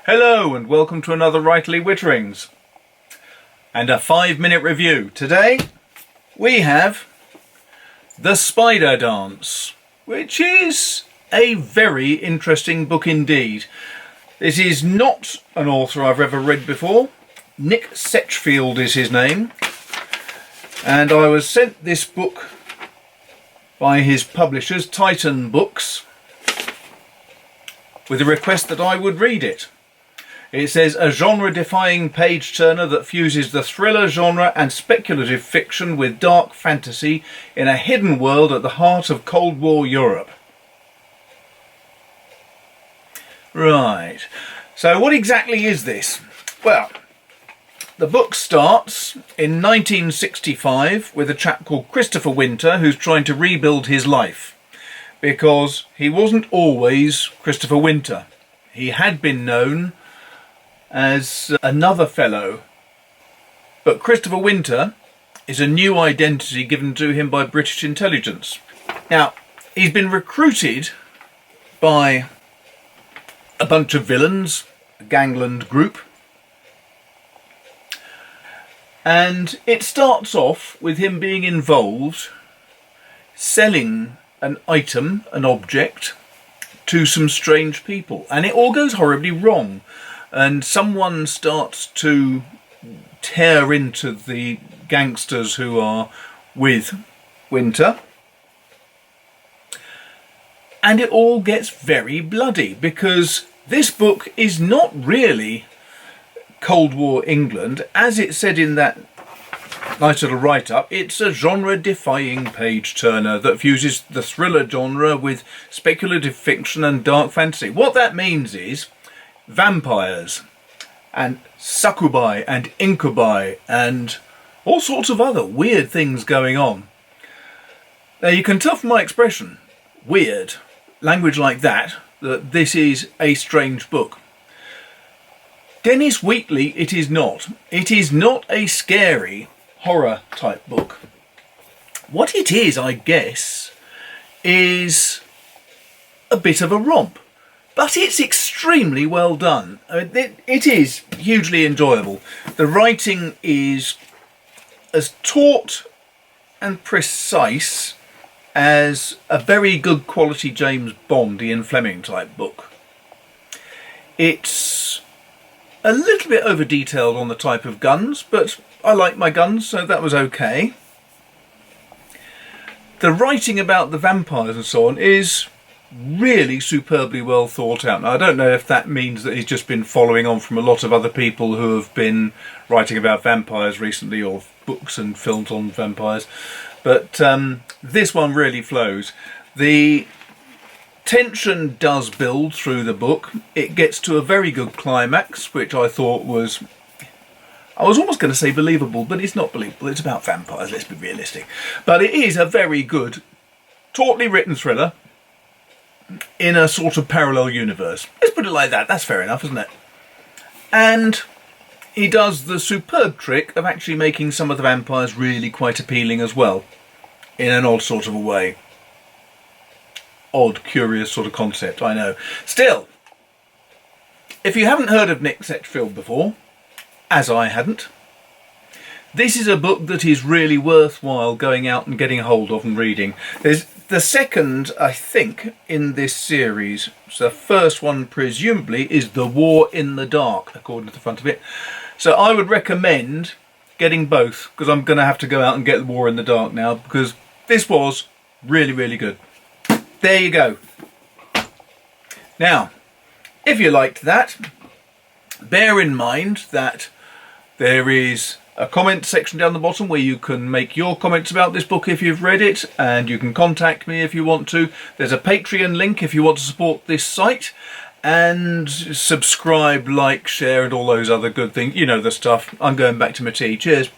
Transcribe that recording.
Hello and welcome to another Writerly Witterings and a 5-minute review. Today we have The Spider Dance, which is a very interesting book indeed. This is not an author I've ever read before. Nick Setchfield is his name, and I was sent this book by his publishers, Titan Books, with a request that I would read it. It says, a genre-defying page-turner that fuses the thriller genre and speculative fiction with dark fantasy in a hidden world at the heart of Cold War Europe. Right, so what exactly is this? Well, the book starts in 1965 with a chap called Christopher Winter who's trying to rebuild his life, because he wasn't always Christopher Winter. He had been known as another fellow, but Christopher Winter is a new identity given to him by British intelligence. Now, he's been recruited by a bunch of villains, a gangland group, and it starts off with him being involved selling an item, an object, to some strange people, and it all goes horribly wrong. And someone starts to tear into the gangsters who are with Winter. And it all gets very bloody, because this book is not really Cold War England. As it said in that nice little write-up, it's a genre-defying page-turner that fuses the thriller genre with speculative fiction and dark fantasy. What that means is vampires and succubi and incubi and all sorts of other weird things going on. Now you can tell from my expression, weird, language like that this is a strange book. Dennis Wheatley, it is not. It is not a scary horror type book. What it is, I guess, is a bit of a romp. But it's extremely well done. It is hugely enjoyable. The writing is as taut and precise as a very good quality James Bond, Ian Fleming type book. It's a little bit over detailed on the type of guns, but I like my guns, so that was okay. The writing about the vampires and so on is really superbly well thought out. Now, I don't know if that means that he's just been following on from a lot of other people who have been writing about vampires recently, or books and films on vampires, but this one really flows. The tension does build through the book. It gets to a very good climax, which I thought was, I was almost going to say believable, but it's not believable. It's about vampires, let's be realistic. But it is a very good, tautly written thriller in a sort of parallel universe. Let's put it like that. That's fair enough, isn't it? And he does the superb trick of actually making some of the vampires really quite appealing as well, in an odd sort of a way. Odd, curious sort of concept, I know. Still, if you haven't heard of Nick Setchfield before, as I hadn't, this is a book that is really worthwhile going out and getting a hold of and reading. There's the second, I think, in this series. So the first one, presumably, is The War in the Dark, according to the front of it. So I would recommend getting both, because I'm going to have to go out and get The War in the Dark now, because this was really, really good. There you go. Now, if you liked that, bear in mind that there is a comment section down the bottom where you can make your comments about this book if you've read it, and you can contact me if you want to. There's a Patreon link if you want to support this site, and subscribe, like, share and all those other good things. You know the stuff. I'm going back to my tea. Cheers.